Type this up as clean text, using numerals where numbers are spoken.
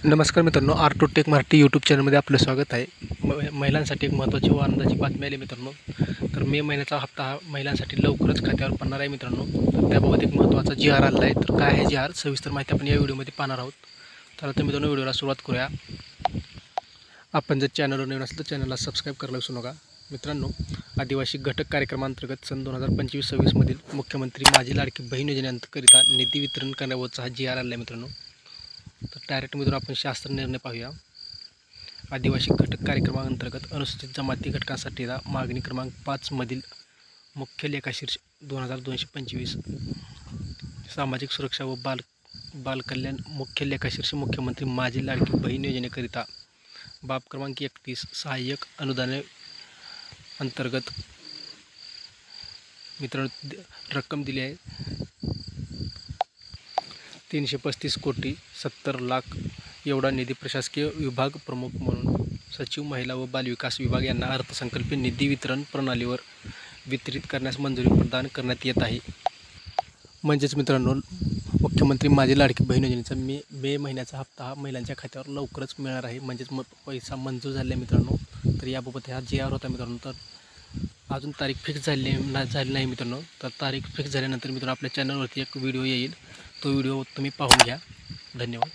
नमस्कार मित्रांनो, R two tech Marathi YouTube चॅनलमध्ये आपलं स्वागत आहे. महिलांसाठी एक महत्त्वाची व आनंदाची बातमी आली मित्रांनो. तर मे महिन्याचा हप्ता हा महिलांसाठी लवकरच खात्यावर पडणार आहे मित्रांनो. तर त्याबाबत एक महत्त्वाचा जी.आर आलेला आहे. तर काय आहे जी.आर, सविस्तर माहिती आपण या व्हिडिओमध्ये पाहणार आहोत. तर आता मित्रांनो, व्हिडिओला सुरुवात करूया. आपण जर चॅनलवर नवीन असलं तर चॅनलला सबस्क्राईब करायला विसरू नका. मित्रांनो, आदिवासी घटक कार्यक्रमांतर्गत सन 2025-26 मधील मुख्यमंत्री माझी लाडकी बहीण योजनेकरिता निधी वितरण करण्याबाबतचा हा जी.आर आलेला आहे मित्रांनो. तर डायरेक्ट मित्रांनो आपण शास्त्र निर्णय पाहूया. आदिवासी घटक कार्यक्रमांतर्गत अनुसूचित जमाती घटकांसाठीचा मागणी क्रमांक 5 मधील मुख्य लेखाशीर्ष 2225 सामाजिक सुरक्षा व बालकल्याण मुख्य लेखाशीर्ष मुख्यमंत्री माझी लाडकी बहीण योजनेकरिता बाब क्रमांक 31 सहाय्यक अनुदान अंतर्गत मित्रांनो रक्कम दिली आहे 335,70,00,000 एवढा निधी प्रशासकीय विभाग प्रमुख म्हणून सचिव महिला व बालविकास विभाग यांना अर्थसंकल्पीय निधी वितरण प्रणालीवर वितरित करण्यास मंजुरी प्रदान करण्यात येत आहे. म्हणजेच मित्रांनो, मुख्यमंत्री माझी लाडकी बहीण योजनेचा मे महिन्याचा हप्ता हा महिलांच्या खात्यावर लवकरच मिळणार आहे. म्हणजेच पैसा मंजूर झाला आहे मित्रांनो. तर याबाबत हा जी.आर होता मित्रांनो. तर अजून तारीख फिक्स झाली नाही मित्रांनो. तर तारीख फिक्स झाल्यानंतर मित्रांनो आपल्या चॅनलवरती एक व्हिडिओ येईल. तो व्हिडिओ तुम्ही पाहून घ्या. धन्यवाद.